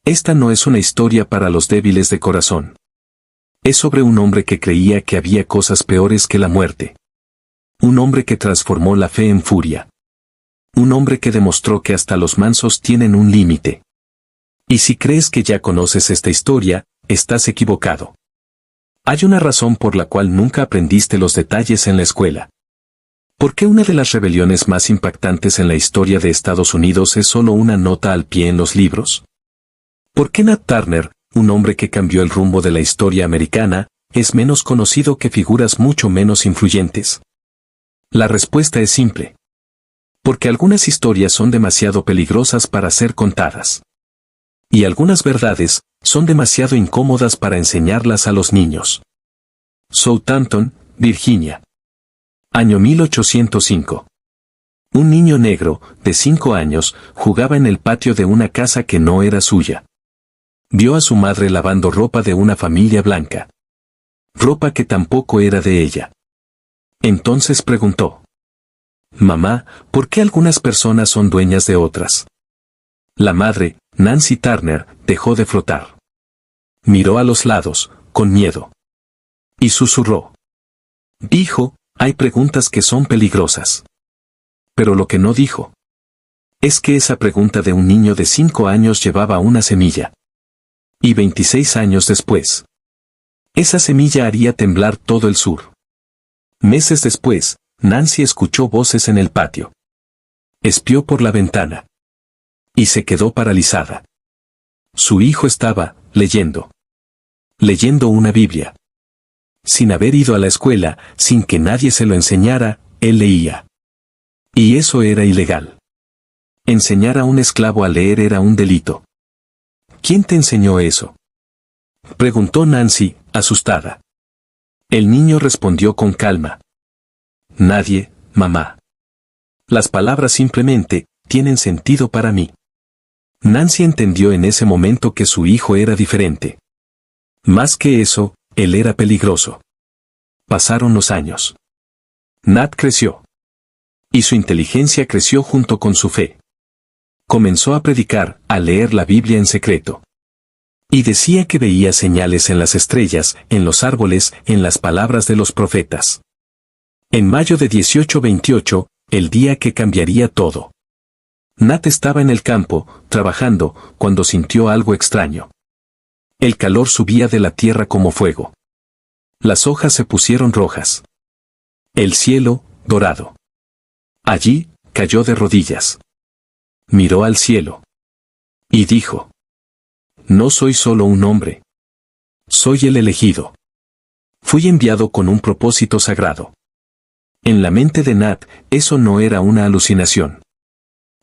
Esta no es una historia para los débiles de corazón. Es sobre un hombre que creía que había cosas peores que la muerte. Un hombre que transformó la fe en furia. Un hombre que demostró que hasta los mansos tienen un límite. Y si crees que ya conoces esta historia, estás equivocado. Hay una razón por la cual nunca aprendiste los detalles en la escuela. ¿Por qué una de las rebeliones más impactantes en la historia de Estados Unidos es solo una nota al pie en los libros? ¿Por qué Nat Turner, un hombre que cambió el rumbo de la historia americana, es menos conocido que figuras mucho menos influyentes? La respuesta es simple. Porque algunas historias son demasiado peligrosas para ser contadas. Y algunas verdades son demasiado incómodas para enseñarlas a los niños. Southampton, Virginia. Año 1805. Un niño negro, de 5 años, jugaba en el patio de una casa que no era suya. Vio a su madre lavando ropa de una familia blanca. Ropa que tampoco era de ella. Entonces preguntó: «Mamá, ¿por qué algunas personas son dueñas de otras?» La madre, Nancy Turner, dejó de frotar. Miró a los lados, con miedo. Y susurró: «Hijo, hay preguntas que son peligrosas». Pero lo que no dijo es que esa pregunta de un niño de 5 años llevaba una semilla. Y 26 años después, esa semilla haría temblar todo el sur. Meses después, Nancy escuchó voces en el patio. Espió por la ventana. Y se quedó paralizada. Su hijo estaba leyendo. Leyendo una Biblia. Sin haber ido a la escuela, sin que nadie se lo enseñara, él leía. Y eso era ilegal. Enseñar a un esclavo a leer era un delito. ¿Quién te enseñó eso?, preguntó Nancy, asustada. El niño respondió con calma: «Nadie, mamá. Las palabras simplemente tienen sentido para mí». Nancy entendió en ese momento que su hijo era diferente. Más que eso, él era peligroso. Pasaron los años. Nat creció. Y su inteligencia creció junto con su fe. Comenzó a predicar, a leer la Biblia en secreto. Y decía que veía señales en las estrellas, en los árboles, en las palabras de los profetas. En mayo de 1828, el día que cambiaría todo. Nat estaba en el campo, trabajando, cuando sintió algo extraño. El calor subía de la tierra como fuego. Las hojas se pusieron rojas. El cielo, dorado. Allí, cayó de rodillas. Miró al cielo. Y dijo: «No soy solo un hombre. Soy el elegido. Fui enviado con un propósito sagrado». En la mente de Nat, eso no era una alucinación.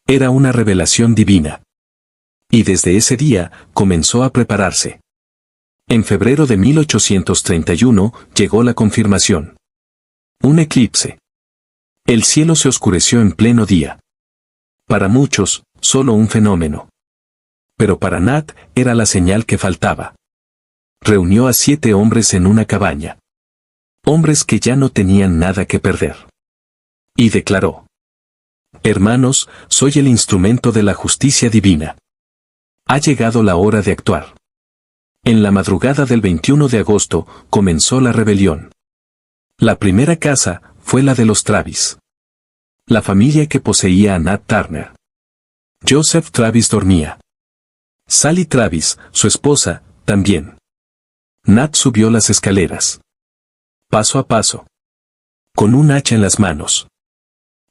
Era una revelación divina. Y desde ese día, comenzó a prepararse. En febrero de 1831, llegó la confirmación. Un eclipse. El cielo se oscureció en pleno día. Para muchos, solo un fenómeno. Pero para Nat, era la señal que faltaba. Reunió a 7 hombres en una cabaña. Hombres que ya no tenían nada que perder. Y declaró: «Hermanos, soy el instrumento de la justicia divina. Ha llegado la hora de actuar». En la madrugada del 21 de agosto, comenzó la rebelión. La primera casa fue la de los Travis. La familia que poseía a Nat Turner. Joseph Travis dormía. Sally Travis, su esposa, también. Nat subió las escaleras. Paso a paso. Con un hacha en las manos.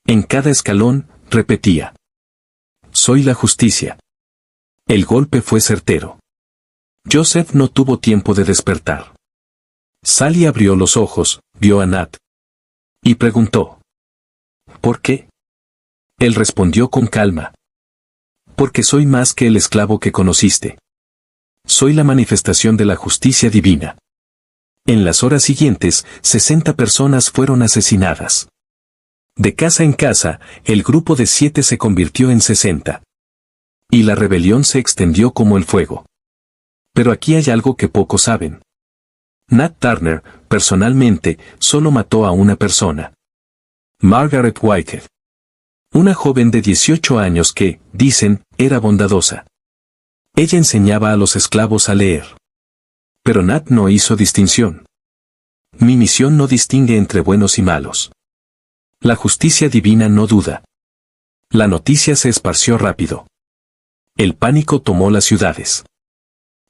En cada escalón, repetía: «Soy la justicia». El golpe fue certero. Joseph no tuvo tiempo de despertar. Sally abrió los ojos, vio a Nat. Y preguntó: «¿Por qué?». Él respondió con calma: «Porque soy más que el esclavo que conociste. Soy la manifestación de la justicia divina». En las horas siguientes, 60 personas fueron asesinadas. De casa en casa, el grupo de 7 se convirtió en 60. Y la rebelión se extendió como el fuego. Pero aquí hay algo que pocos saben. Nat Turner, personalmente, solo mató a una persona. Margaret Whitehead. Una joven de 18 años que, dicen, era bondadosa. Ella enseñaba a los esclavos a leer. Pero Nat no hizo distinción. Mi misión no distingue entre buenos y malos. La justicia divina no duda. La noticia se esparció rápido. El pánico tomó las ciudades.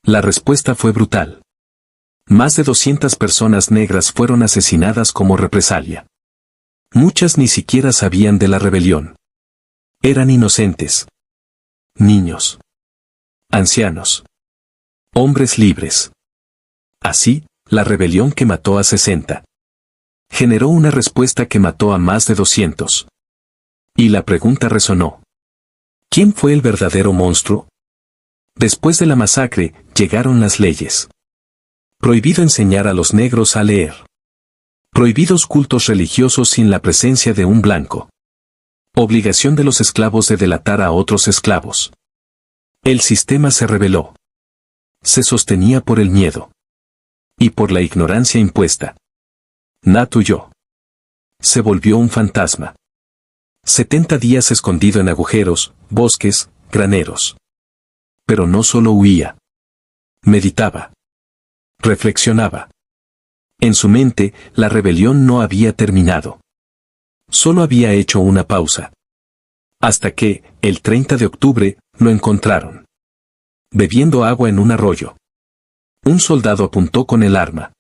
La respuesta fue brutal. Más de 200 personas negras fueron asesinadas como represalia. Muchas ni siquiera sabían de la rebelión. Eran inocentes. Niños. Ancianos. Hombres libres. Así, la rebelión que mató a 60. Generó una respuesta que mató a más de 200. Y la pregunta resonó. ¿Quién fue el verdadero monstruo? Después de la masacre, llegaron las leyes. Prohibido enseñar a los negros a leer. Prohibidos cultos religiosos sin la presencia de un blanco. Obligación de los esclavos de delatar a otros esclavos. El sistema se rebeló. Se sostenía por el miedo. Y por la ignorancia impuesta. Nat huyó. Se volvió un fantasma. 70 días escondido en agujeros, bosques, graneros. Pero no solo huía. Meditaba. Reflexionaba. En su mente, la rebelión no había terminado. Solo había hecho una pausa. Hasta que, el 30 de octubre, lo encontraron. Bebiendo agua en un arroyo. Un soldado apuntó con el arma.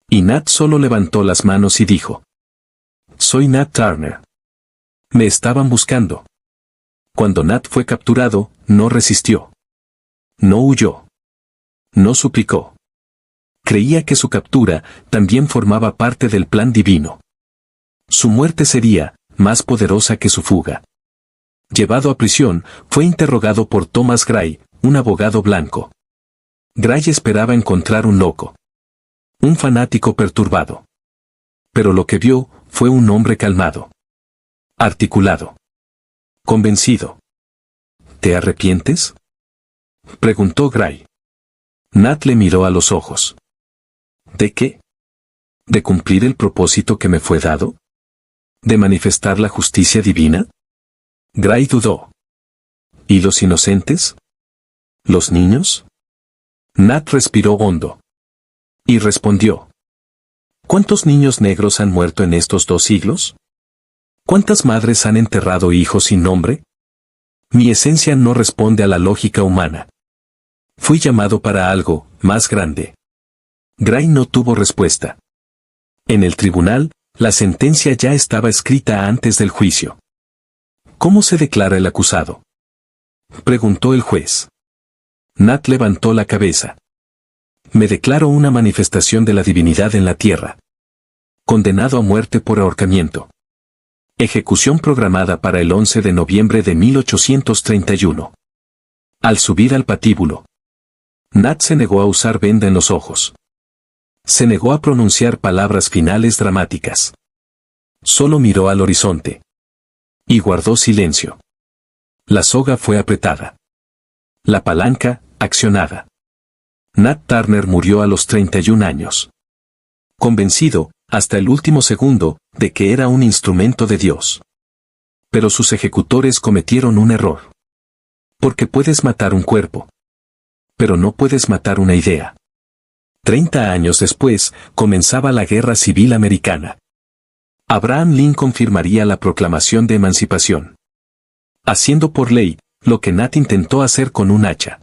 Y Nat solo levantó las manos y dijo: «Soy Nat Turner». Me estaban buscando. Cuando Nat fue capturado, no resistió. No huyó. No suplicó. Creía que su captura también formaba parte del plan divino. Su muerte sería más poderosa que su fuga. Llevado a prisión, fue interrogado por Thomas Gray, un abogado blanco. Gray esperaba encontrar un loco. Un fanático perturbado. Pero lo que vio fue un hombre calmado. Articulado. Convencido. ¿Te arrepientes?, preguntó Gray. Nat le miró a los ojos. ¿De qué? ¿De cumplir el propósito que me fue dado? ¿De manifestar la justicia divina? Gray dudó. ¿Y los inocentes? ¿Los niños? Nat respiró hondo. Y respondió: ¿cuántos niños negros han muerto en estos 2 siglos? ¿Cuántas madres han enterrado hijos sin nombre? Mi esencia no responde a la lógica humana. Fui llamado para algo más grande. Gray no tuvo respuesta. En el tribunal, la sentencia ya estaba escrita antes del juicio. ¿Cómo se declara el acusado?, preguntó el juez. Nat levantó la cabeza. Me declaro una manifestación de la divinidad en la tierra. Condenado a muerte por ahorcamiento. Ejecución programada para el 11 de noviembre de 1831. Al subir al patíbulo, Nat se negó a usar venda en los ojos. Se negó a pronunciar palabras finales dramáticas. Solo miró al horizonte. Y guardó silencio. La soga fue apretada. La palanca, accionada. Nat Turner murió a los 31 años. Convencido, hasta el último segundo, de que era un instrumento de Dios. Pero sus ejecutores cometieron un error. Porque puedes matar un cuerpo. Pero no puedes matar una idea. 30 años después, comenzaba la Guerra Civil Americana. Abraham Lincoln firmaría la Proclamación de Emancipación. Haciendo por ley, lo que Nat intentó hacer con un hacha.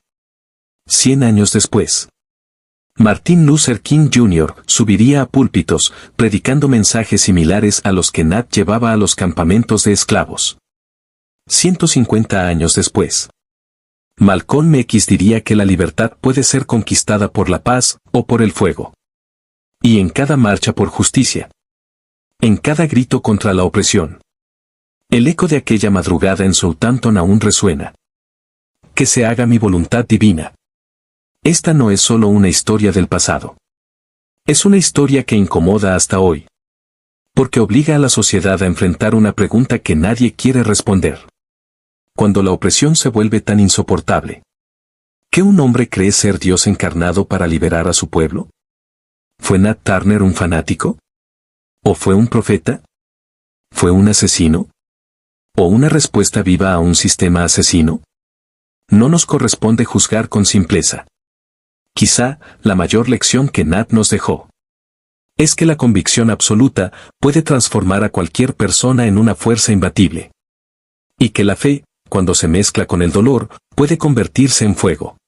100 años después, Martin Luther King Jr. subiría a púlpitos, predicando mensajes similares a los que Nat llevaba a los campamentos de esclavos. 150 años después, Malcolm X diría que la libertad puede ser conquistada por la paz o por el fuego. Y en cada marcha por justicia, en cada grito contra la opresión, el eco de aquella madrugada en Southampton aún resuena. Que se haga mi voluntad divina. Esta no es solo una historia del pasado. Es una historia que incomoda hasta hoy. Porque obliga a la sociedad a enfrentar una pregunta que nadie quiere responder. Cuando la opresión se vuelve tan insoportable, ¿qué un hombre cree ser Dios encarnado para liberar a su pueblo? ¿Fue Nat Turner un fanático? ¿O fue un profeta? ¿Fue un asesino? ¿O una respuesta viva a un sistema asesino? No nos corresponde juzgar con simpleza. Quizá, la mayor lección que Nat nos dejó es que la convicción absoluta puede transformar a cualquier persona en una fuerza imbatible. Y que la fe, cuando se mezcla con el dolor, puede convertirse en fuego.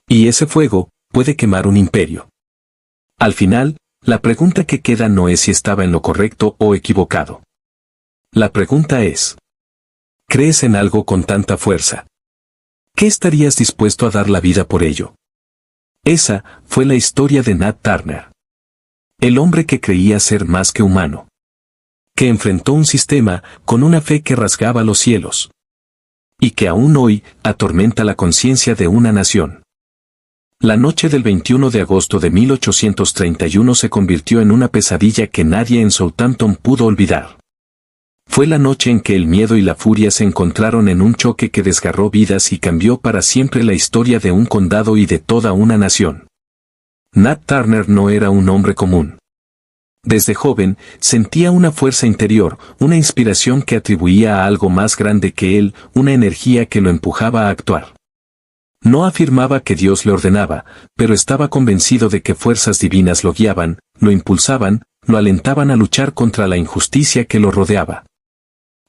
Y ese fuego puede quemar un imperio. Al final, la pregunta que queda no es si estaba en lo correcto o equivocado. La pregunta es: ¿crees en algo con tanta fuerza? ¿Qué estarías dispuesto a dar la vida por ello? Esa fue la historia de Nat Turner. El hombre que creía ser más que humano. Que enfrentó un sistema con una fe que rasgaba los cielos. Y que aún hoy atormenta la conciencia de una nación. La noche del 21 de agosto de 1831 se convirtió en una pesadilla que nadie en Southampton pudo olvidar. Fue la noche en que el miedo y la furia se encontraron en un choque que desgarró vidas y cambió para siempre la historia de un condado y de toda una nación. Nat Turner no era un hombre común. Desde joven, sentía una fuerza interior, una inspiración que atribuía a algo más grande que él, una energía que lo empujaba a actuar. No afirmaba que Dios le ordenaba, pero estaba convencido de que fuerzas divinas lo guiaban, lo impulsaban, lo alentaban a luchar contra la injusticia que lo rodeaba.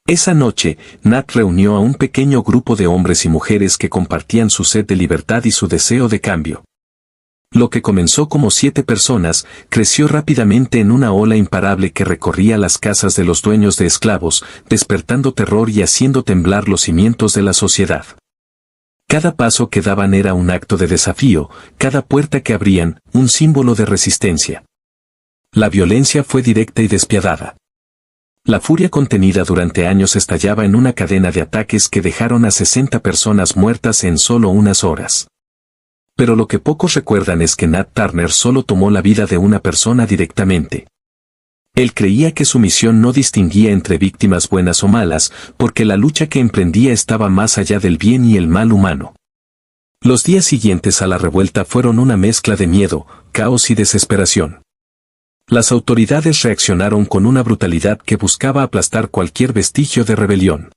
Esa noche, Nat reunió a un pequeño grupo de hombres y mujeres que compartían su sed de libertad y su deseo de cambio. Lo que comenzó como 7 personas, creció rápidamente en una ola imparable que recorría las casas de los dueños de esclavos, despertando terror y haciendo temblar los cimientos de la sociedad. Cada paso que daban era un acto de desafío, cada puerta que abrían, un símbolo de resistencia. La violencia fue directa y despiadada. La furia contenida durante años estallaba en una cadena de ataques que dejaron a 60 personas muertas en solo unas horas. Pero lo que pocos recuerdan es que Nat Turner solo tomó la vida de una persona directamente. Él creía que su misión no distinguía entre víctimas buenas o malas, porque la lucha que emprendía estaba más allá del bien y el mal humano. Los días siguientes a la revuelta fueron una mezcla de miedo, caos y desesperación. Las autoridades reaccionaron con una brutalidad que buscaba aplastar cualquier vestigio de rebelión.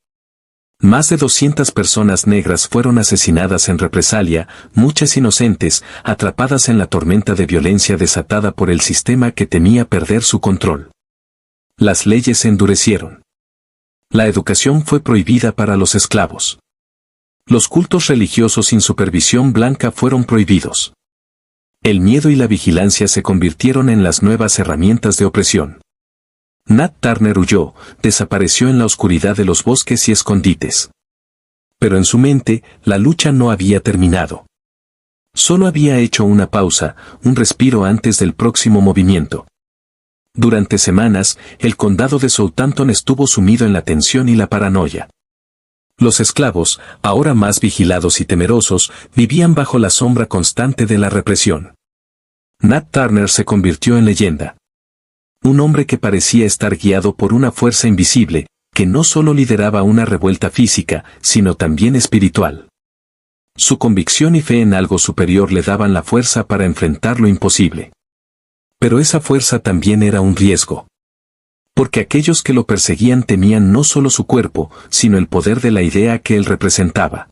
Más de 200 personas negras fueron asesinadas en represalia, muchas inocentes, atrapadas en la tormenta de violencia desatada por el sistema que temía perder su control. Las leyes se endurecieron. La educación fue prohibida para los esclavos. Los cultos religiosos sin supervisión blanca fueron prohibidos. El miedo y la vigilancia se convirtieron en las nuevas herramientas de opresión. Nat Turner huyó, desapareció en la oscuridad de los bosques y escondites. Pero en su mente, la lucha no había terminado. Solo había hecho una pausa, un respiro antes del próximo movimiento. Durante semanas, el condado de Southampton estuvo sumido en la tensión y la paranoia. Los esclavos, ahora más vigilados y temerosos, vivían bajo la sombra constante de la represión. Nat Turner se convirtió en leyenda. Un hombre que parecía estar guiado por una fuerza invisible, que no solo lideraba una revuelta física, sino también espiritual. Su convicción y fe en algo superior le daban la fuerza para enfrentar lo imposible. Pero esa fuerza también era un riesgo. Porque aquellos que lo perseguían temían no solo su cuerpo, sino el poder de la idea que él representaba.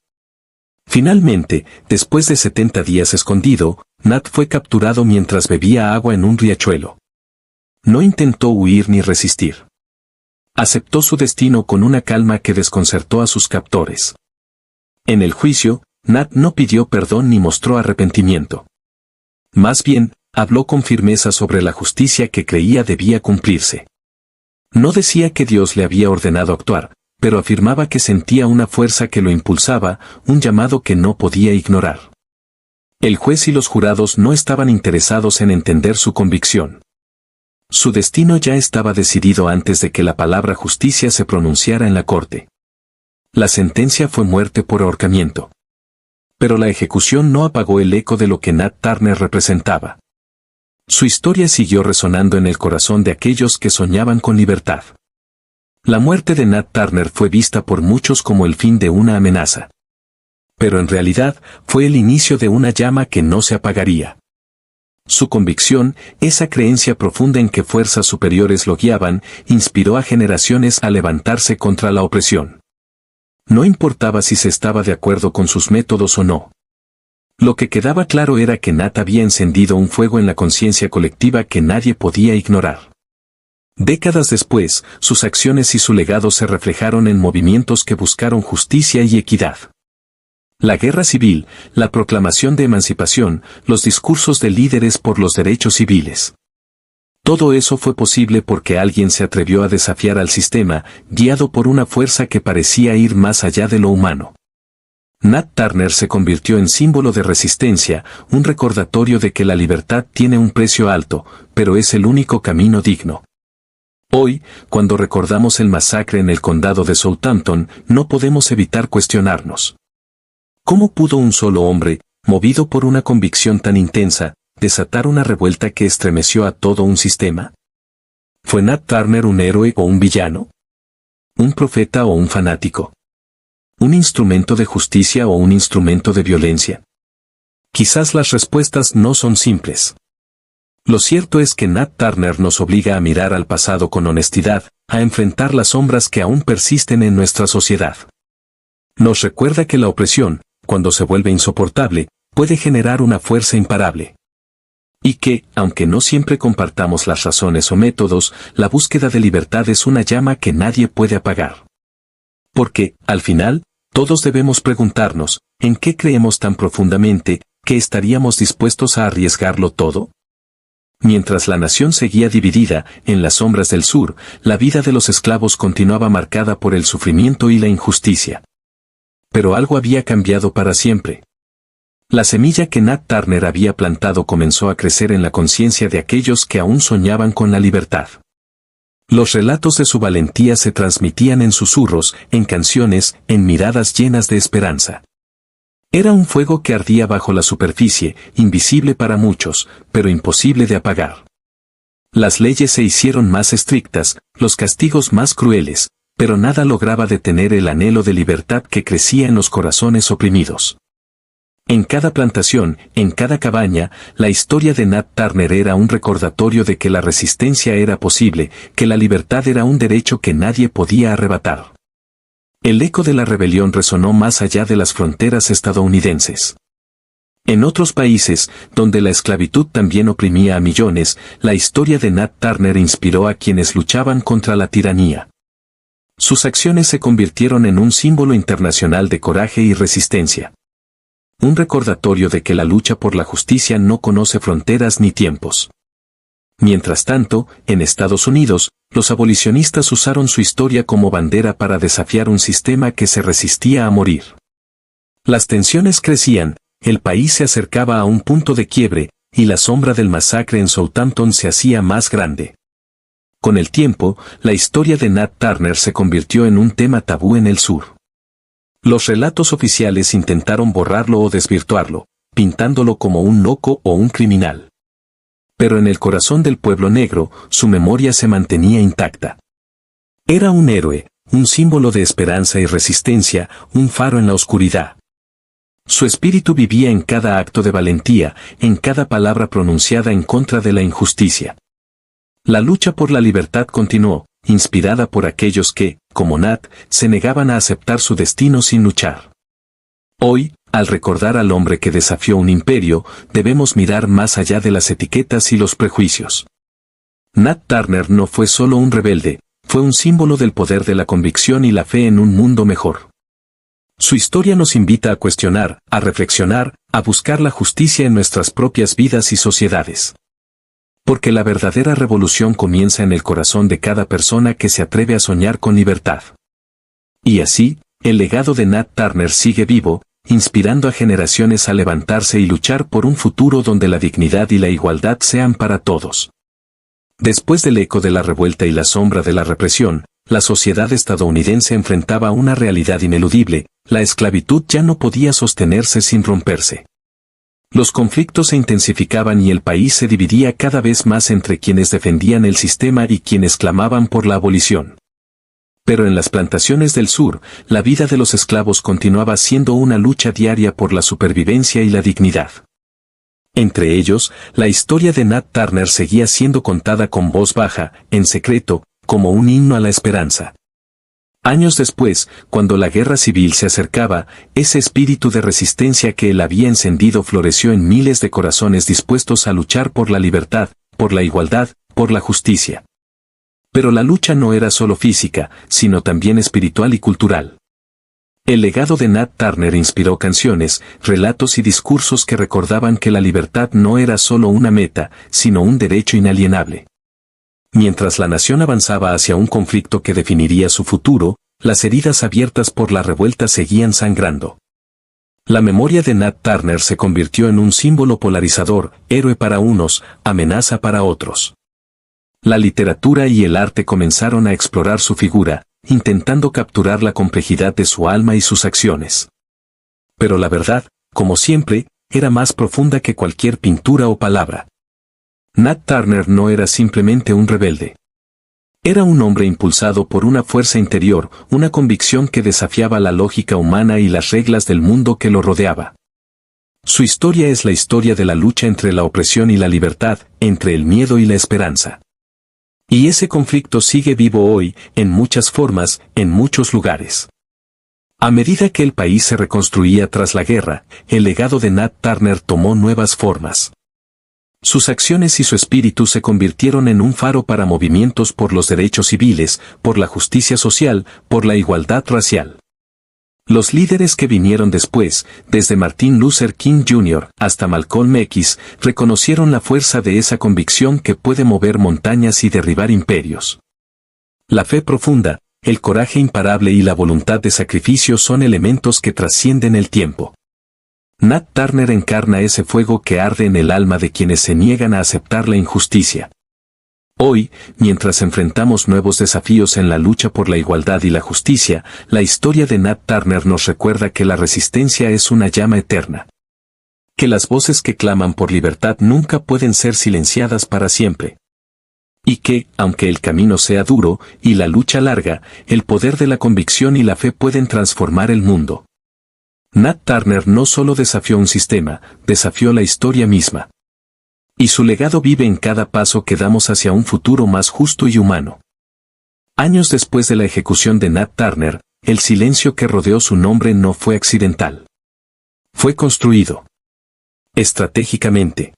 Finalmente, después de 70 días escondido, Nat fue capturado mientras bebía agua en un riachuelo. No intentó huir ni resistir. Aceptó su destino con una calma que desconcertó a sus captores. En el juicio, Nat no pidió perdón ni mostró arrepentimiento. Más bien, habló con firmeza sobre la justicia que creía debía cumplirse. No decía que Dios le había ordenado actuar, pero afirmaba que sentía una fuerza que lo impulsaba, un llamado que no podía ignorar. El juez y los jurados no estaban interesados en entender su convicción. Su destino ya estaba decidido antes de que la palabra justicia se pronunciara en la corte. La sentencia fue muerte por ahorcamiento. Pero la ejecución no apagó el eco de lo que Nat Turner representaba. Su historia siguió resonando en el corazón de aquellos que soñaban con libertad. La muerte de Nat Turner fue vista por muchos como el fin de una amenaza. Pero en realidad, fue el inicio de una llama que no se apagaría. Su convicción, esa creencia profunda en que fuerzas superiores lo guiaban, inspiró a generaciones a levantarse contra la opresión. No importaba si se estaba de acuerdo con sus métodos o no. Lo que quedaba claro era que Nat había encendido un fuego en la conciencia colectiva que nadie podía ignorar. Décadas después, sus acciones y su legado se reflejaron en movimientos que buscaron justicia y equidad. La guerra civil, la proclamación de emancipación, los discursos de líderes por los derechos civiles. Todo eso fue posible porque alguien se atrevió a desafiar al sistema, guiado por una fuerza que parecía ir más allá de lo humano. Nat Turner se convirtió en símbolo de resistencia, un recordatorio de que la libertad tiene un precio alto, pero es el único camino digno. Hoy, cuando recordamos el masacre en el condado de Southampton, no podemos evitar cuestionarnos. ¿Cómo pudo un solo hombre, movido por una convicción tan intensa, desatar una revuelta que estremeció a todo un sistema? ¿Fue Nat Turner un héroe o un villano? ¿Un profeta o un fanático? ¿Un instrumento de justicia o un instrumento de violencia? Quizás las respuestas no son simples. Lo cierto es que Nat Turner nos obliga a mirar al pasado con honestidad, a enfrentar las sombras que aún persisten en nuestra sociedad. Nos recuerda que la opresión, cuando se vuelve insoportable, puede generar una fuerza imparable. Y que, aunque no siempre compartamos las razones o métodos, la búsqueda de libertad es una llama que nadie puede apagar. Porque, al final, todos debemos preguntarnos, ¿en qué creemos tan profundamente, que estaríamos dispuestos a arriesgarlo todo? Mientras la nación seguía dividida, en las sombras del sur, la vida de los esclavos continuaba marcada por el sufrimiento y la injusticia. Pero algo había cambiado para siempre. La semilla que Nat Turner había plantado comenzó a crecer en la conciencia de aquellos que aún soñaban con la libertad. Los relatos de su valentía se transmitían en susurros, en canciones, en miradas llenas de esperanza. Era un fuego que ardía bajo la superficie, invisible para muchos, pero imposible de apagar. Las leyes se hicieron más estrictas, los castigos más crueles, pero nada lograba detener el anhelo de libertad que crecía en los corazones oprimidos. En cada plantación, en cada cabaña, la historia de Nat Turner era un recordatorio de que la resistencia era posible, que la libertad era un derecho que nadie podía arrebatar. El eco de la rebelión resonó más allá de las fronteras estadounidenses. En otros países, donde la esclavitud también oprimía a millones, la historia de Nat Turner inspiró a quienes luchaban contra la tiranía. Sus acciones se convirtieron en un símbolo internacional de coraje y resistencia. Un recordatorio de que la lucha por la justicia no conoce fronteras ni tiempos. Mientras tanto, en Estados Unidos, los abolicionistas usaron su historia como bandera para desafiar un sistema que se resistía a morir. Las tensiones crecían, el país se acercaba a un punto de quiebre, y la sombra del masacre en Southampton se hacía más grande. Con el tiempo, la historia de Nat Turner se convirtió en un tema tabú en el sur. Los relatos oficiales intentaron borrarlo o desvirtuarlo, pintándolo como un loco o un criminal. Pero en el corazón del pueblo negro, su memoria se mantenía intacta. Era un héroe, un símbolo de esperanza y resistencia, un faro en la oscuridad. Su espíritu vivía en cada acto de valentía, en cada palabra pronunciada en contra de la injusticia. La lucha por la libertad continuó, inspirada por aquellos que, como Nat, se negaban a aceptar su destino sin luchar. Hoy, al recordar al hombre que desafió un imperio, debemos mirar más allá de las etiquetas y los prejuicios. Nat Turner no fue solo un rebelde, fue un símbolo del poder de la convicción y la fe en un mundo mejor. Su historia nos invita a cuestionar, a reflexionar, a buscar la justicia en nuestras propias vidas y sociedades. Porque la verdadera revolución comienza en el corazón de cada persona que se atreve a soñar con libertad. Y así, el legado de Nat Turner sigue vivo, inspirando a generaciones a levantarse y luchar por un futuro donde la dignidad y la igualdad sean para todos. Después del eco de la revuelta y la sombra de la represión, la sociedad estadounidense enfrentaba una realidad ineludible: la esclavitud ya no podía sostenerse sin romperse. Los conflictos se intensificaban y el país se dividía cada vez más entre quienes defendían el sistema y quienes clamaban por la abolición. Pero en las plantaciones del sur, la vida de los esclavos continuaba siendo una lucha diaria por la supervivencia y la dignidad. Entre ellos, la historia de Nat Turner seguía siendo contada con voz baja, en secreto, como un himno a la esperanza. Años después, cuando la guerra civil se acercaba, ese espíritu de resistencia que él había encendido floreció en miles de corazones dispuestos a luchar por la libertad, por la igualdad, por la justicia. Pero la lucha no era solo física, sino también espiritual y cultural. El legado de Nat Turner inspiró canciones, relatos y discursos que recordaban que la libertad no era solo una meta, sino un derecho inalienable. Mientras la nación avanzaba hacia un conflicto que definiría su futuro, las heridas abiertas por la revuelta seguían sangrando. La memoria de Nat Turner se convirtió en un símbolo polarizador, héroe para unos, amenaza para otros. La literatura y el arte comenzaron a explorar su figura, intentando capturar la complejidad de su alma y sus acciones. Pero la verdad, como siempre, era más profunda que cualquier pintura o palabra. Nat Turner no era simplemente un rebelde. Era un hombre impulsado por una fuerza interior, una convicción que desafiaba la lógica humana y las reglas del mundo que lo rodeaba. Su historia es la historia de la lucha entre la opresión y la libertad, entre el miedo y la esperanza. Y ese conflicto sigue vivo hoy, en muchas formas, en muchos lugares. A medida que el país se reconstruía tras la guerra, el legado de Nat Turner tomó nuevas formas. Sus acciones y su espíritu se convirtieron en un faro para movimientos por los derechos civiles, por la justicia social, por la igualdad racial. Los líderes que vinieron después, desde Martin Luther King Jr. hasta Malcolm X, reconocieron la fuerza de esa convicción que puede mover montañas y derribar imperios. La fe profunda, el coraje imparable y la voluntad de sacrificio son elementos que trascienden el tiempo. Nat Turner encarna ese fuego que arde en el alma de quienes se niegan a aceptar la injusticia. Hoy, mientras enfrentamos nuevos desafíos en la lucha por la igualdad y la justicia, la historia de Nat Turner nos recuerda que la resistencia es una llama eterna. Que las voces que claman por libertad nunca pueden ser silenciadas para siempre. Y que, aunque el camino sea duro y la lucha larga, el poder de la convicción y la fe pueden transformar el mundo. Nat Turner no solo desafió un sistema, desafió la historia misma. Y su legado vive en cada paso que damos hacia un futuro más justo y humano. Años después de la ejecución de Nat Turner, el silencio que rodeó su nombre no fue accidental. Fue construido. Estratégicamente.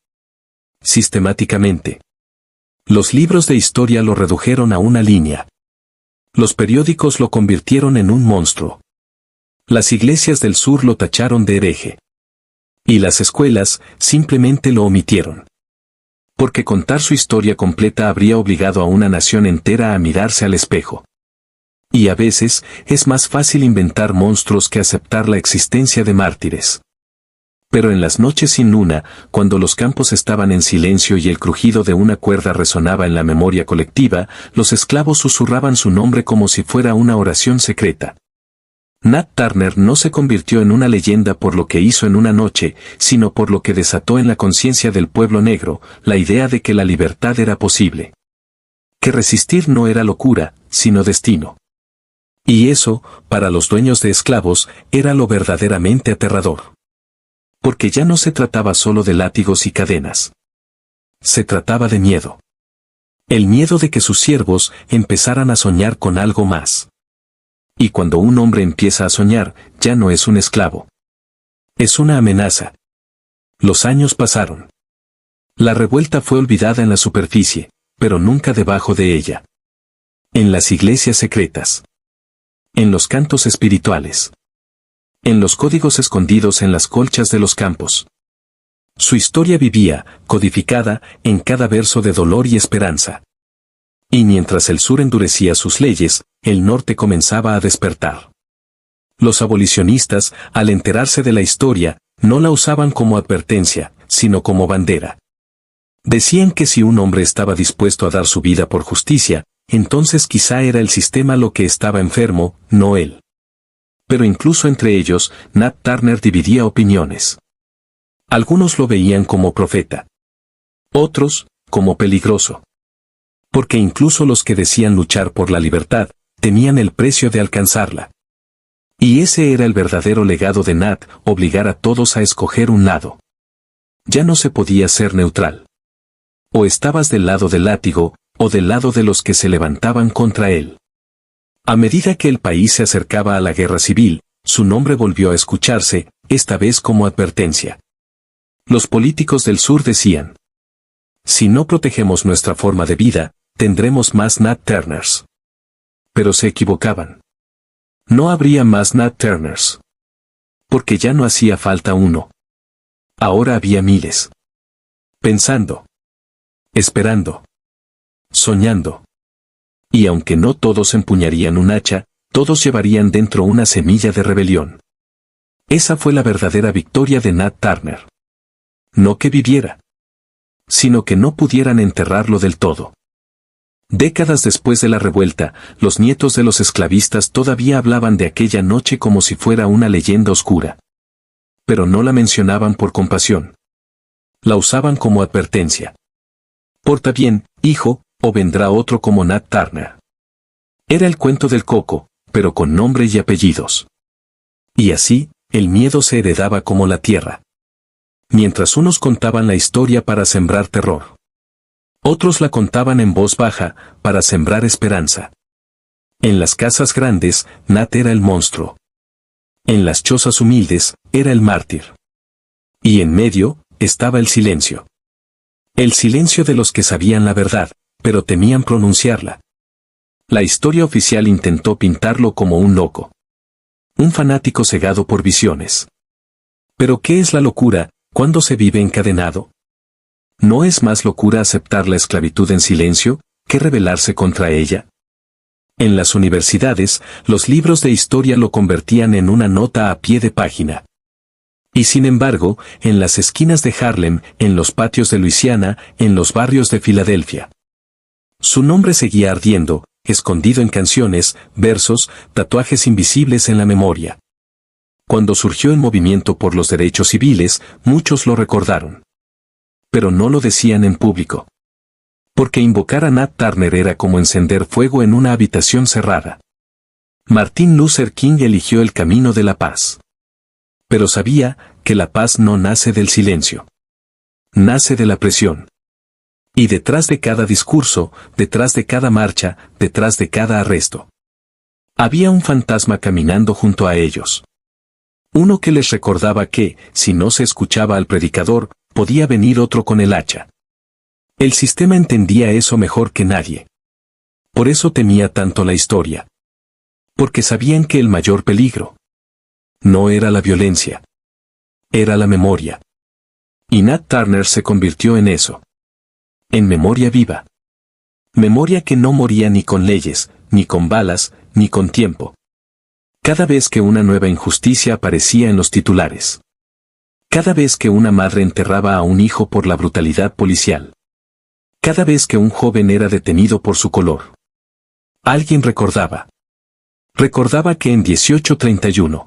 Sistemáticamente. Los libros de historia lo redujeron a una línea. Los periódicos lo convirtieron en un monstruo. Las iglesias del sur lo tacharon de hereje. Y las escuelas simplemente lo omitieron. Porque contar su historia completa habría obligado a una nación entera a mirarse al espejo. Y a veces, es más fácil inventar monstruos que aceptar la existencia de mártires. Pero en las noches sin luna, cuando los campos estaban en silencio y el crujido de una cuerda resonaba en la memoria colectiva, los esclavos susurraban su nombre como si fuera una oración secreta. Nat Turner no se convirtió en una leyenda por lo que hizo en una noche, sino por lo que desató en la conciencia del pueblo negro, la idea de que la libertad era posible. Que resistir no era locura, sino destino. Y eso, para los dueños de esclavos, era lo verdaderamente aterrador. Porque ya no se trataba solo de látigos y cadenas. Se trataba de miedo. El miedo de que sus siervos empezaran a soñar con algo más. Y cuando un hombre empieza a soñar, ya no es un esclavo. Es una amenaza. Los años pasaron. La revuelta fue olvidada en la superficie, pero nunca debajo de ella. En las iglesias secretas. En los cantos espirituales. En los códigos escondidos en las colchas de los campos. Su historia vivía, codificada, en cada verso de dolor y esperanza. Y mientras el sur endurecía sus leyes, el norte comenzaba a despertar. Los abolicionistas, al enterarse de la historia, no la usaban como advertencia, sino como bandera. Decían que si un hombre estaba dispuesto a dar su vida por justicia, entonces quizá era el sistema lo que estaba enfermo, no él. Pero incluso entre ellos, Nat Turner dividía opiniones. Algunos lo veían como profeta. Otros, como peligroso. Porque incluso los que decían luchar por la libertad, temían el precio de alcanzarla. Y ese era el verdadero legado de Nat, obligar a todos a escoger un lado. Ya no se podía ser neutral. O estabas del lado del látigo, o del lado de los que se levantaban contra él. A medida que el país se acercaba a la guerra civil, su nombre volvió a escucharse, esta vez como advertencia. Los políticos del sur decían: si no protegemos nuestra forma de vida, tendremos más Nat Turners. Pero se equivocaban. No habría más Nat Turners. Porque ya no hacía falta uno. Ahora había miles. Pensando. Esperando. Soñando. Y aunque no todos empuñarían un hacha, todos llevarían dentro una semilla de rebelión. Esa fue la verdadera victoria de Nat Turner. No que viviera, sino que no pudieran enterrarlo del todo. Décadas después de la revuelta, los nietos de los esclavistas todavía hablaban de aquella noche como si fuera una leyenda oscura. Pero no la mencionaban por compasión. La usaban como advertencia. Porta bien, hijo, o vendrá otro como Nat Turner. Era el cuento del coco, pero con nombre y apellidos. Y así, el miedo se heredaba como la tierra. Mientras unos contaban la historia para sembrar terror. Otros la contaban en voz baja, para sembrar esperanza. En las casas grandes, Nat era el monstruo. En las chozas humildes, era el mártir. Y en medio, estaba el silencio. El silencio de los que sabían la verdad, pero temían pronunciarla. La historia oficial intentó pintarlo como un loco. Un fanático cegado por visiones. ¿Pero qué es la locura, cuando se vive encadenado? ¿No es más locura aceptar la esclavitud en silencio, que rebelarse contra ella? En las universidades, los libros de historia lo convertían en una nota a pie de página. Y sin embargo, en las esquinas de Harlem, en los patios de Luisiana, en los barrios de Filadelfia. Su nombre seguía ardiendo, escondido en canciones, versos, tatuajes invisibles en la memoria. Cuando surgió el movimiento por los derechos civiles, muchos lo recordaron. Pero no lo decían en público. Porque invocar a Nat Turner era como encender fuego en una habitación cerrada. Martin Luther King eligió el camino de la paz. Pero sabía que la paz no nace del silencio. Nace de la presión. Y detrás de cada discurso, detrás de cada marcha, detrás de cada arresto, había un fantasma caminando junto a ellos. Uno que les recordaba que, si no se escuchaba al predicador, podía venir otro con el hacha. El sistema entendía eso mejor que nadie. Por eso temía tanto la historia. Porque sabían que el mayor peligro no era la violencia. Era la memoria. Y Nat Turner se convirtió en eso. En memoria viva. Memoria que no moría ni con leyes, ni con balas, ni con tiempo. Cada vez que una nueva injusticia aparecía en los titulares. Cada vez que una madre enterraba a un hijo por la brutalidad policial. Cada vez que un joven era detenido por su color. Alguien recordaba. Recordaba que en 1831.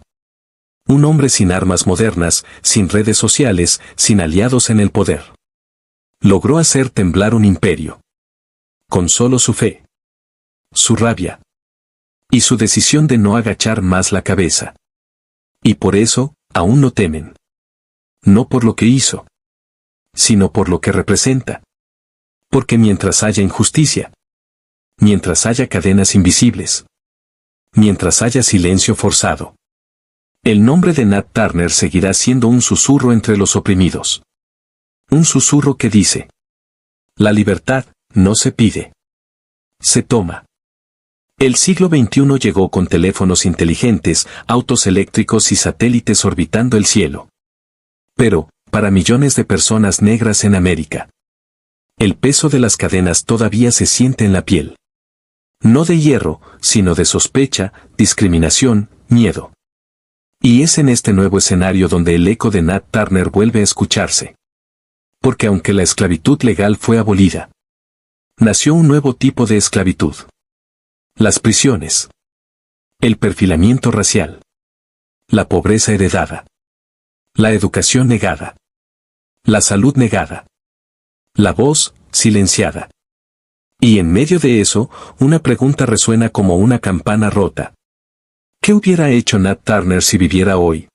Un hombre sin armas modernas, sin redes sociales, sin aliados en el poder. Logró hacer temblar un imperio. Con solo su fe. Su rabia. Y su decisión de no agachar más la cabeza. Y por eso, aún no temen. No por lo que hizo. Sino por lo que representa. Porque mientras haya injusticia. Mientras haya cadenas invisibles. Mientras haya silencio forzado. El nombre de Nat Turner seguirá siendo un susurro entre los oprimidos. Un susurro que dice: la libertad no se pide. Se toma. El siglo XXI llegó con teléfonos inteligentes, autos eléctricos y satélites orbitando el cielo. Pero, para millones de personas negras en América, el peso de las cadenas todavía se siente en la piel. No de hierro, sino de sospecha, discriminación, miedo. Y es en este nuevo escenario donde el eco de Nat Turner vuelve a escucharse. Porque aunque la esclavitud legal fue abolida, nació un nuevo tipo de esclavitud. Las prisiones. El perfilamiento racial. La pobreza heredada. La educación negada. La salud negada. La voz, silenciada. Y en medio de eso, una pregunta resuena como una campana rota. ¿Qué hubiera hecho Nat Turner si viviera hoy?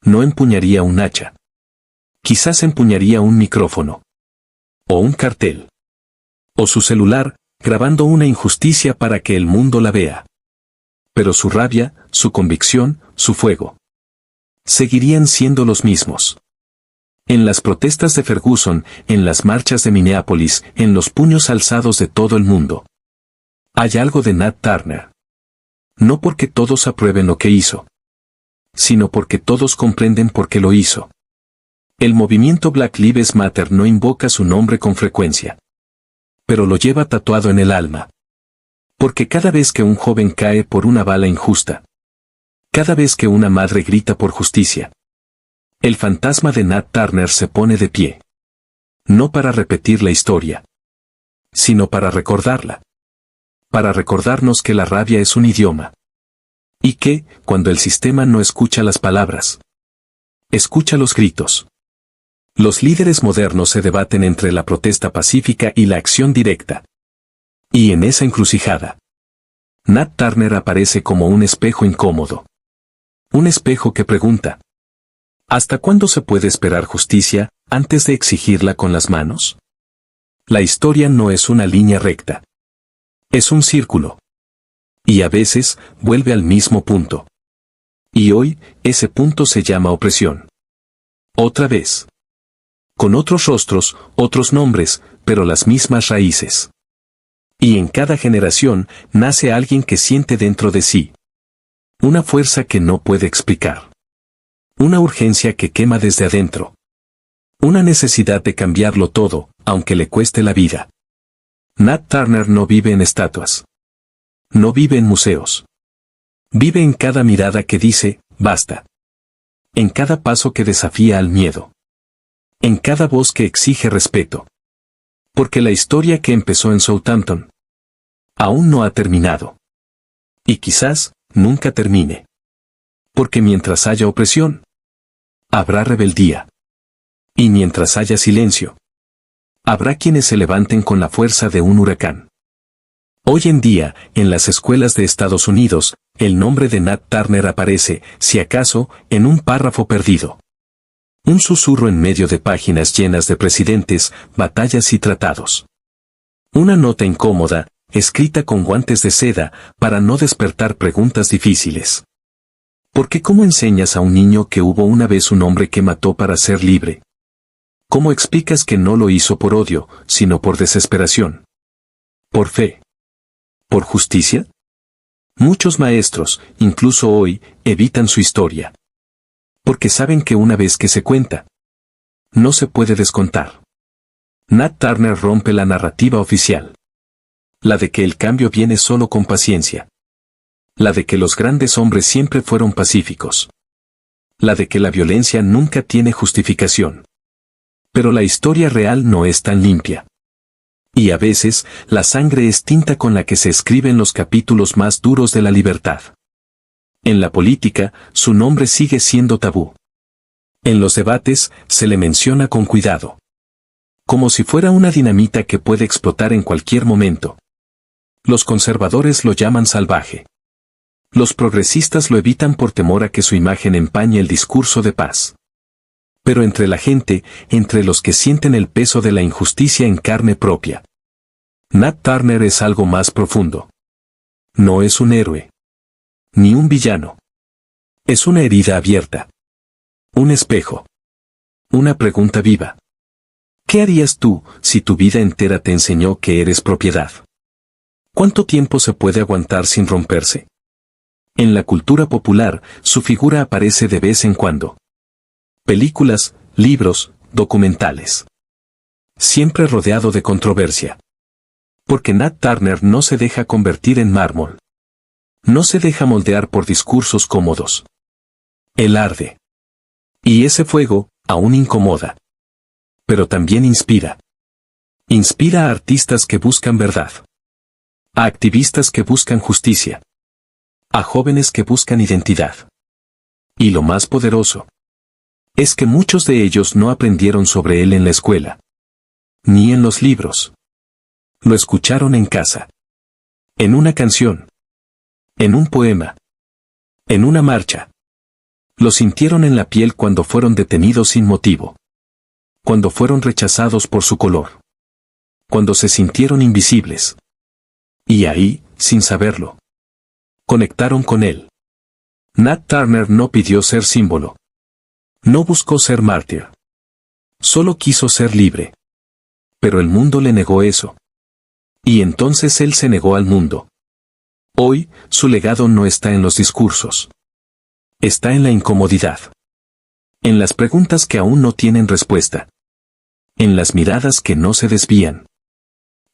No empuñaría un hacha. Quizás empuñaría un micrófono. O un cartel. O su celular, grabando una injusticia para que el mundo la vea. Pero su rabia, su convicción, su fuego, seguirían siendo los mismos. En las protestas de Ferguson, en las marchas de Minneapolis, en los puños alzados de todo el mundo. Hay algo de Nat Turner. No porque todos aprueben lo que hizo, sino porque todos comprenden por qué lo hizo. El movimiento Black Lives Matter no invoca su nombre con frecuencia, pero lo lleva tatuado en el alma. Porque cada vez que un joven cae por una bala injusta, cada vez que una madre grita por justicia, el fantasma de Nat Turner se pone de pie. No para repetir la historia, sino para recordarla. Para recordarnos que la rabia es un idioma. Y que, cuando el sistema no escucha las palabras, escucha los gritos. Los líderes modernos se debaten entre la protesta pacífica y la acción directa. Y en esa encrucijada, Nat Turner aparece como un espejo incómodo. Un espejo que pregunta: ¿hasta cuándo se puede esperar justicia antes de exigirla con las manos? La historia no es una línea recta. Es un círculo. Y a veces, vuelve al mismo punto. Y hoy, ese punto se llama opresión. Otra vez. Con otros rostros, otros nombres, pero las mismas raíces. Y en cada generación, nace alguien que siente dentro de sí una fuerza que no puede explicar. Una urgencia que quema desde adentro. Una necesidad de cambiarlo todo, aunque le cueste la vida. Nat Turner no vive en estatuas. No vive en museos. Vive en cada mirada que dice, basta. En cada paso que desafía al miedo. En cada voz que exige respeto. Porque la historia que empezó en Southampton aún no ha terminado. Y quizás, nunca termine. Porque mientras haya opresión, habrá rebeldía. Y mientras haya silencio, habrá quienes se levanten con la fuerza de un huracán. Hoy en día, en las escuelas de Estados Unidos, el nombre de Nat Turner aparece, si acaso, en un párrafo perdido. Un susurro en medio de páginas llenas de presidentes, batallas y tratados. Una nota incómoda, escrita con guantes de seda, para no despertar preguntas difíciles. Porque ¿cómo enseñas a un niño que hubo una vez un hombre que mató para ser libre? ¿Cómo explicas que no lo hizo por odio, sino por desesperación? ¿Por fe? ¿Por justicia? Muchos maestros, incluso hoy, evitan su historia. Porque saben que una vez que se cuenta, no se puede descontar. Nat Turner rompe la narrativa oficial. La de que el cambio viene solo con paciencia. La de que los grandes hombres siempre fueron pacíficos. La de que la violencia nunca tiene justificación. Pero la historia real no es tan limpia. Y a veces, la sangre es tinta con la que se escriben los capítulos más duros de la libertad. En la política, su nombre sigue siendo tabú. En los debates, se le menciona con cuidado. Como si fuera una dinamita que puede explotar en cualquier momento. Los conservadores lo llaman salvaje. Los progresistas lo evitan por temor a que su imagen empañe el discurso de paz. Pero entre la gente, entre los que sienten el peso de la injusticia en carne propia, Nat Turner es algo más profundo. No es un héroe. Ni un villano. Es una herida abierta. Un espejo. Una pregunta viva. ¿Qué harías tú si tu vida entera te enseñó que eres propiedad? ¿Cuánto tiempo se puede aguantar sin romperse? En la cultura popular, su figura aparece de vez en cuando. Películas, libros, documentales. Siempre rodeado de controversia. Porque Nat Turner no se deja convertir en mármol. No se deja moldear por discursos cómodos. Él arde. Y ese fuego, aún incomoda. Pero también inspira. Inspira a artistas que buscan verdad. A activistas que buscan justicia. A jóvenes que buscan identidad. Y lo más poderoso es que muchos de ellos no aprendieron sobre él en la escuela. Ni en los libros. Lo escucharon en casa. En una canción. En un poema. En una marcha. Lo sintieron en la piel cuando fueron detenidos sin motivo. Cuando fueron rechazados por su color. Cuando se sintieron invisibles. Y ahí, sin saberlo, Conectaron con él. Nat Turner no pidió ser símbolo. No buscó ser mártir. Solo quiso ser libre. Pero el mundo le negó eso. Y entonces él se negó al mundo. Hoy, su legado no está en los discursos. Está en la incomodidad. En las preguntas que aún no tienen respuesta. En las miradas que no se desvían.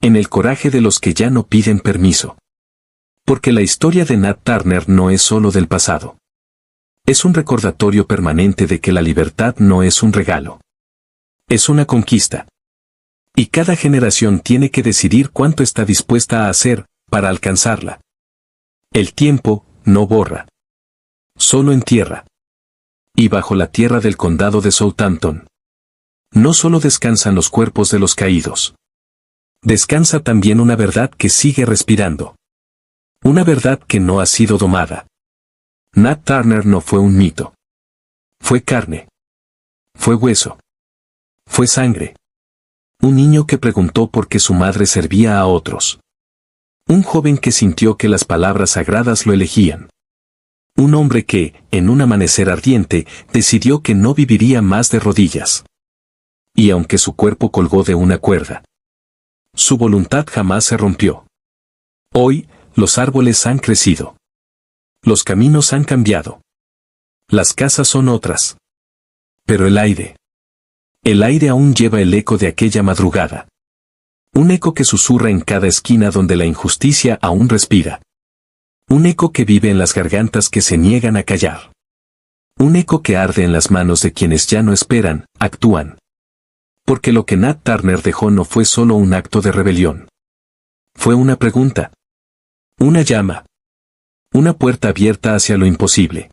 En el coraje de los que ya no piden permiso. Porque la historia de Nat Turner no es solo del pasado. Es un recordatorio permanente de que la libertad no es un regalo. Es una conquista. Y cada generación tiene que decidir cuánto está dispuesta a hacer para alcanzarla. El tiempo no borra. Solo entierra. Y bajo la tierra del condado de Southampton. No solo descansan los cuerpos de los caídos. Descansa también una verdad que sigue respirando. Una verdad que no ha sido domada. Nat Turner no fue un mito. Fue carne. Fue hueso. Fue sangre. Un niño que preguntó por qué su madre servía a otros. Un joven que sintió que las palabras sagradas lo elegían. Un hombre que, en un amanecer ardiente, decidió que no viviría más de rodillas. Y aunque su cuerpo colgó de una cuerda, su voluntad jamás se rompió. Hoy, los árboles han crecido. Los caminos han cambiado. Las casas son otras. Pero el aire aún lleva el eco de aquella madrugada. Un eco que susurra en cada esquina donde la injusticia aún respira. Un eco que vive en las gargantas que se niegan a callar. Un eco que arde en las manos de quienes ya no esperan, actúan. Porque lo que Nat Turner dejó no fue solo un acto de rebelión. Fue una pregunta. Una llama. Una puerta abierta hacia lo imposible.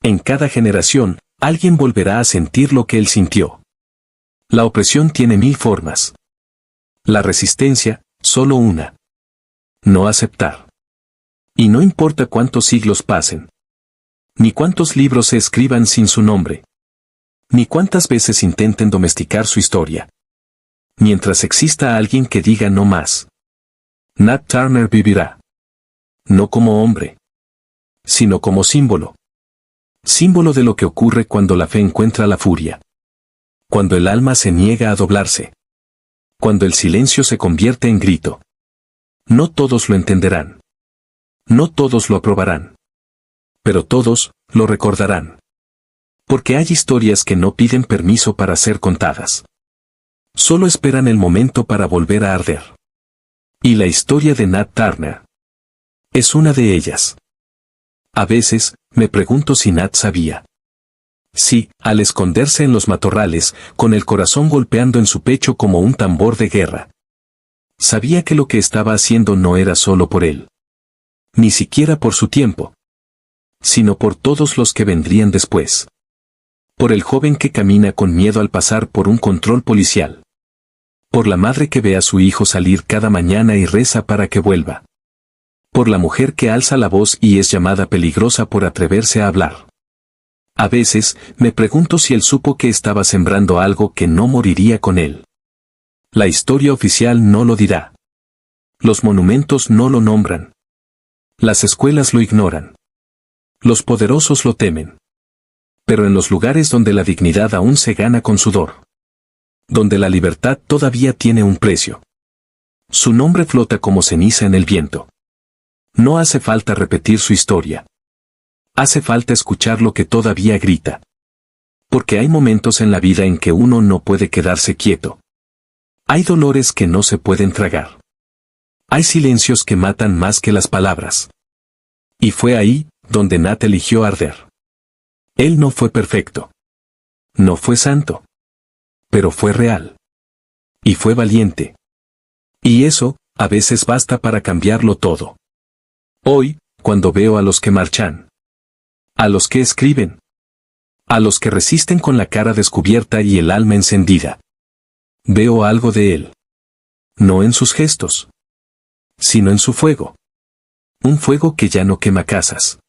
En cada generación, alguien volverá a sentir lo que él sintió. La opresión tiene 1000 formas. La resistencia, solo una. No aceptar. Y no importa cuántos siglos pasen. Ni cuántos libros se escriban sin su nombre. Ni cuántas veces intenten domesticar su historia. Mientras exista alguien que diga no más. Nat Turner vivirá. No como hombre. Sino como símbolo. Símbolo de lo que ocurre cuando la fe encuentra la furia. Cuando el alma se niega a doblarse. Cuando el silencio se convierte en grito. No todos lo entenderán. No todos lo aprobarán. Pero todos lo recordarán. Porque hay historias que no piden permiso para ser contadas. Solo esperan el momento para volver a arder. Y la historia de Nat Turner es una de ellas. A veces, me pregunto si Nat sabía. Sí, al esconderse en los matorrales, con el corazón golpeando en su pecho como un tambor de guerra. Sabía que lo que estaba haciendo no era solo por él. Ni siquiera por su tiempo. Sino por todos los que vendrían después. Por el joven que camina con miedo al pasar por un control policial. Por la madre que ve a su hijo salir cada mañana y reza para que vuelva. Por la mujer que alza la voz y es llamada peligrosa por atreverse a hablar. A veces, me pregunto si él supo que estaba sembrando algo que no moriría con él. La historia oficial no lo dirá. Los monumentos no lo nombran. Las escuelas lo ignoran. Los poderosos lo temen. Pero en los lugares donde la dignidad aún se gana con sudor. Donde la libertad todavía tiene un precio. Su nombre flota como ceniza en el viento. No hace falta repetir su historia. Hace falta escuchar lo que todavía grita. Porque hay momentos en la vida en que uno no puede quedarse quieto. Hay dolores que no se pueden tragar. Hay silencios que matan más que las palabras. Y fue ahí, donde Nat eligió arder. Él no fue perfecto. No fue santo. Pero fue real. Y fue valiente. Y eso, a veces basta para cambiarlo todo. Hoy, cuando veo a los que marchan. A los que escriben. A los que resisten con la cara descubierta y el alma encendida. Veo algo de él. No en sus gestos. Sino en su fuego. Un fuego que ya no quema casas.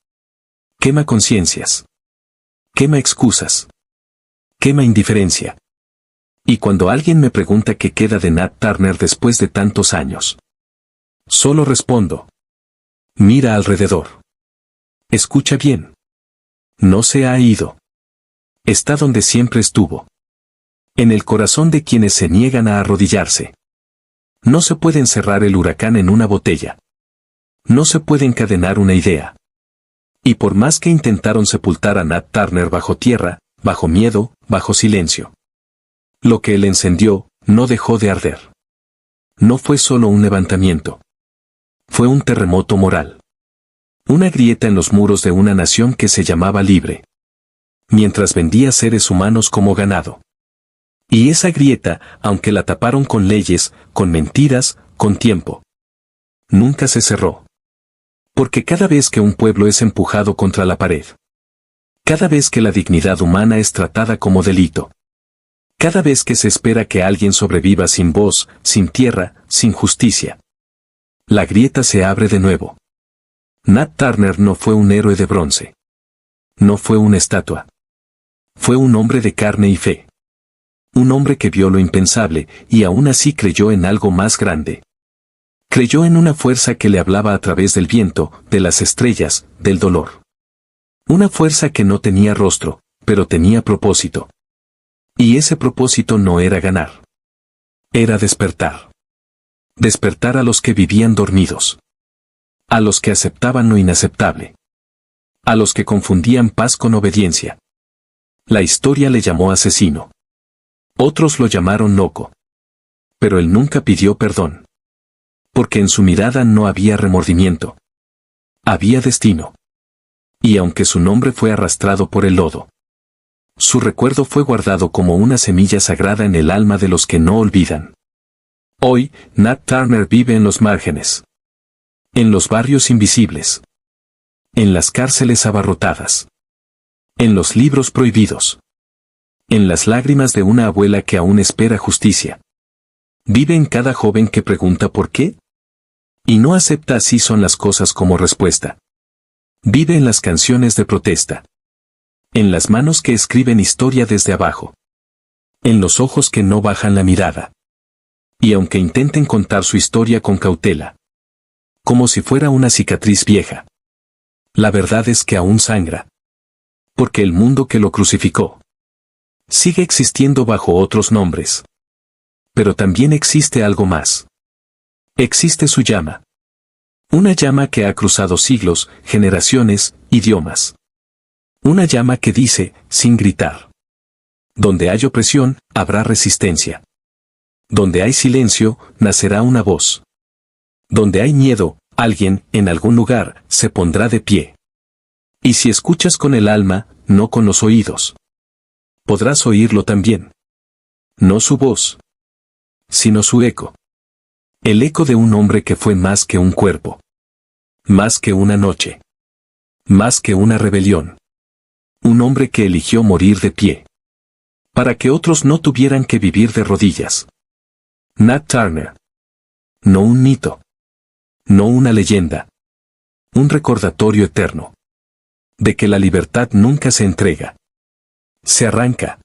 Quema conciencias. Quema excusas. Quema indiferencia. Y cuando alguien me pregunta qué queda de Nat Turner después de tantos años. Solo respondo. Mira alrededor. Escucha bien. No se ha ido. Está donde siempre estuvo. En el corazón de quienes se niegan a arrodillarse. No se puede encerrar el huracán en una botella. No se puede encadenar una idea. Y por más que intentaron sepultar a Nat Turner bajo tierra, bajo miedo, bajo silencio. Lo que él encendió, no dejó de arder. No fue solo un levantamiento. Fue un terremoto moral. Una grieta en los muros de una nación que se llamaba libre. Mientras vendía seres humanos como ganado. Y esa grieta, aunque la taparon con leyes, con mentiras, con tiempo, nunca se cerró. Porque cada vez que un pueblo es empujado contra la pared, cada vez que la dignidad humana es tratada como delito, cada vez que se espera que alguien sobreviva sin voz, sin tierra, sin justicia, la grieta se abre de nuevo. Nat Turner no fue un héroe de bronce. No fue una estatua. Fue un hombre de carne y fe. Un hombre que vio lo impensable y aún así creyó en algo más grande. Creyó en una fuerza que le hablaba a través del viento, de las estrellas, del dolor. Una fuerza que no tenía rostro, pero tenía propósito. Y ese propósito no era ganar. Era despertar. Despertar a los que vivían dormidos. A los que aceptaban lo inaceptable. A los que confundían paz con obediencia. La historia le llamó asesino. Otros lo llamaron loco. Pero él nunca pidió perdón. Porque en su mirada no había remordimiento. Había destino. Y aunque su nombre fue arrastrado por el lodo, su recuerdo fue guardado como una semilla sagrada en el alma de los que no olvidan. Hoy, Nat Turner vive en los márgenes. En los barrios invisibles. En las cárceles abarrotadas. En los libros prohibidos. En las lágrimas de una abuela que aún espera justicia. Vive en cada joven que pregunta por qué. Y no acepta así son las cosas como respuesta. Vive en las canciones de protesta. En las manos que escriben historia desde abajo. En los ojos que no bajan la mirada. Y aunque intenten contar su historia con cautela. Como si fuera una cicatriz vieja. La verdad es que aún sangra. Porque el mundo que lo crucificó sigue existiendo bajo otros nombres. Pero también existe algo más. Existe su llama. Una llama que ha cruzado siglos, generaciones, idiomas. Una llama que dice, sin gritar. Donde hay opresión, habrá resistencia. Donde hay silencio, nacerá una voz. Donde hay miedo, alguien, en algún lugar, se pondrá de pie. Y si escuchas con el alma, no con los oídos, podrás oírlo también. No su voz, sino su eco. El eco de un hombre que fue más que un cuerpo. Más que una noche. Más que una rebelión. Un hombre que eligió morir de pie. Para que otros no tuvieran que vivir de rodillas. Nat Turner. No un mito. No una leyenda. Un recordatorio eterno. De que la libertad nunca se entrega. Se arranca.